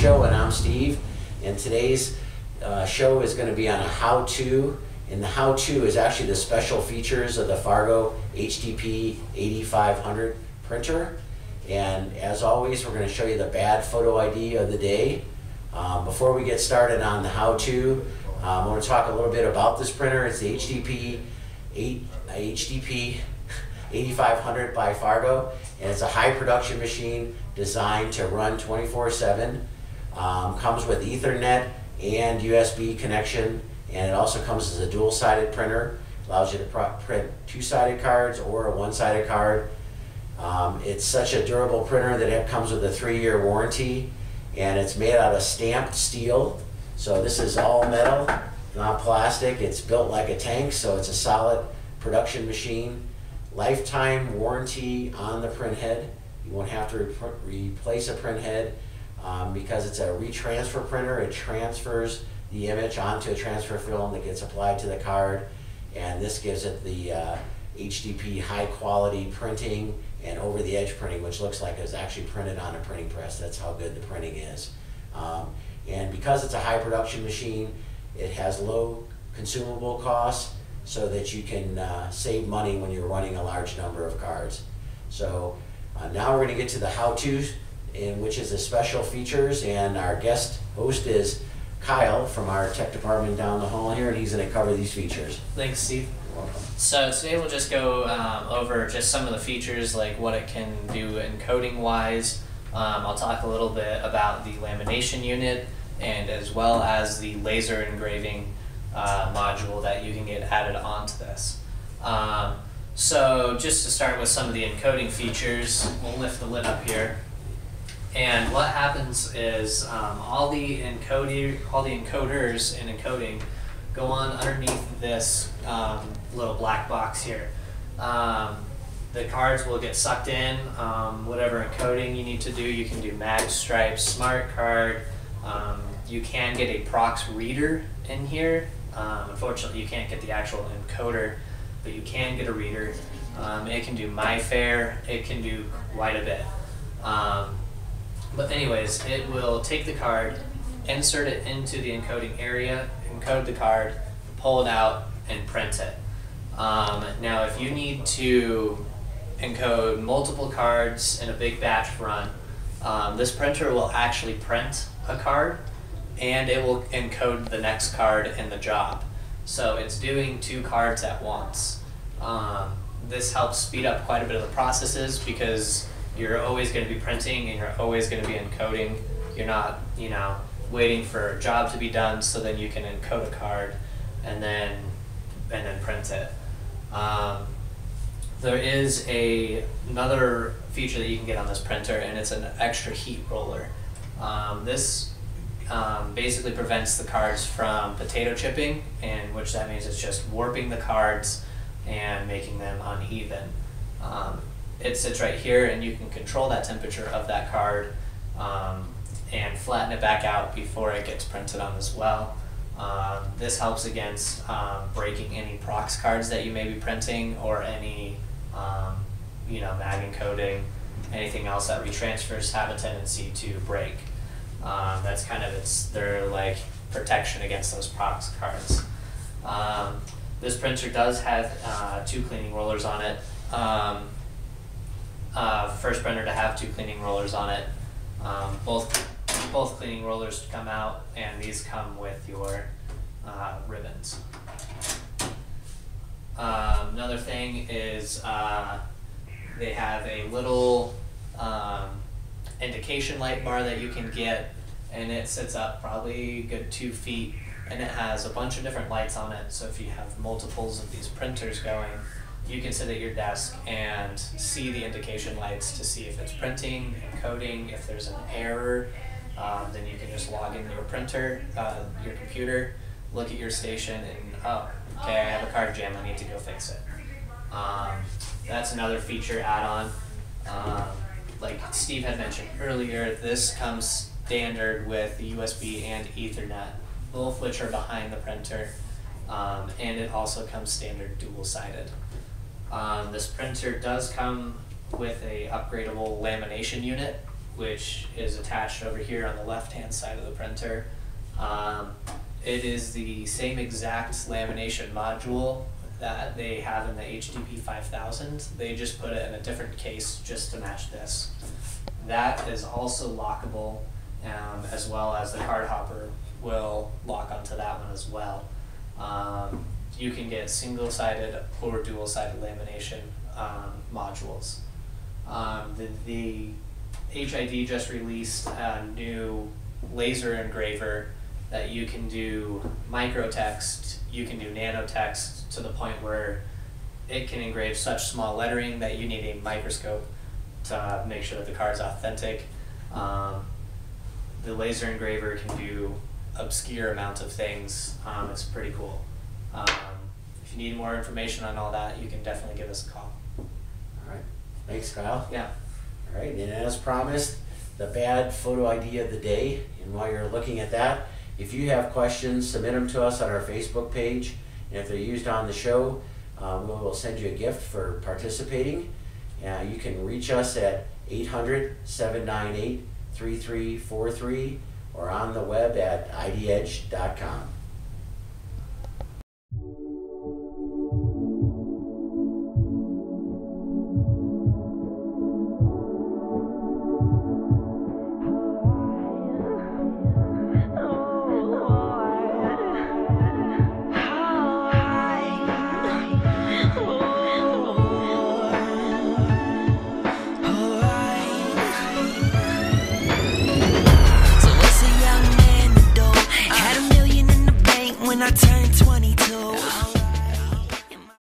Show, and I'm Steve. And today's show is going to be on a how-to, and the how-to is actually the special features of the Fargo HDP 8500 printer. And as always, we're going to show you the bad photo ID of the day. Before we get started on the how-to, I want to talk a little bit about this printer. It's the HDP 8500 by Fargo, and it's a high production machine designed to run 24/7. Comes with Ethernet and USB connection, and it also comes as a dual-sided printer. Allows you to print two-sided cards or a one-sided card. It's such a durable printer that it comes with a 3-year warranty, and it's made out of stamped steel. So this is all metal, not plastic. It's built like a tank, so it's a solid production machine. Lifetime warranty on the print head. You won't have to replace a print head because it's a retransfer printer. It transfers the image onto a transfer film that gets applied to the card, and this gives it the HDP high quality printing and over the edge printing, which looks like it was actually printed on a printing press. That's how good the printing is. And because it's a high production machine, it has low consumable costs, so that you can save money when you're running a large number of cards. So now we're going to get to the how-tos, which is the special features, and our guest host is Kyle from our tech department down the hall here, and he's going to cover these features. Thanks, Steve. You're welcome. So today we'll just go over just some of the features, like what it can do encoding wise. I'll talk a little bit about the lamination unit, and as well as the laser engraving module that you can get added onto this. So just to start with some of the encoding features, we'll lift the lid up here. And what happens is all the encoders in encoding go on underneath this little black box here. The cards will get sucked in, whatever encoding you need to do. You can do mag stripe, smart card. You can get a prox reader in here. Unfortunately, you can't get the actual encoder, but you can get a reader. It can do MyFair. It can do quite a bit. But anyways, it will take the card, insert it into the encoding area, encode the card, pull it out, and print it. Now, if you need to encode multiple cards in a big batch run, this printer will actually print a card, and it will encode the next card in the job. So it's doing 2 cards at once. This helps speed up quite a bit of the processes, because you're always going to be printing and you're always going to be encoding. You're not, waiting for a job to be done so then you can encode a card and then print it. There is another feature that you can get on this printer, and it's an extra heat roller. This basically prevents the cards from potato chipping, and which that means it's just warping the cards and making them uneven. It sits right here, and you can control that temperature of that card and flatten it back out before it gets printed on as well. This helps against breaking any prox cards that you may be printing, or any mag encoding, anything else that retransfers have a tendency to break. That's kind of their like protection against those prox cards. This printer does have 2 cleaning rollers on it. First printer to have 2 cleaning rollers on it. Both cleaning rollers come out, and these come with your ribbons. Another thing is they have a little indication light bar that you can get, and it sits up probably a good 2 feet, and it has a bunch of different lights on it. So if you have multiples of these printers going, you can sit at your desk and see the indication lights to see if it's printing, encoding. If there's an error, then you can just log into your printer, your computer, look at your station, and oh, okay, I have a card jam, I need to go fix it. That's another feature add-on. Like Steve had mentioned earlier, this comes standard with USB and Ethernet, both which are behind the printer, and it also comes standard dual-sided. This printer does come with a upgradable lamination unit, which is attached over here on the left-hand side of the printer. It is the same exact lamination module that they have in the HDP 5000. They just put it in a different case just to match this. That is also lockable, as well as the card hopper will lock onto that one as well. You can get single-sided or dual-sided lamination modules. The HID just released a new laser engraver that you can do microtext, you can do nanotext, to the point where it can engrave such small lettering that you need a microscope to make sure that the card is authentic. The laser engraver can do obscure amounts of things. It's pretty cool. If you need more information on all that, you can definitely give us a call. All right. Thanks, Kyle. Yeah. All right, and as promised, the bad photo idea of the day. And while you're looking at that, if you have questions, submit them to us on our Facebook page. And if they're used on the show, we will send you a gift for participating. You can reach us at 800-798-3343 or on the web at idedge.com. When I turned 22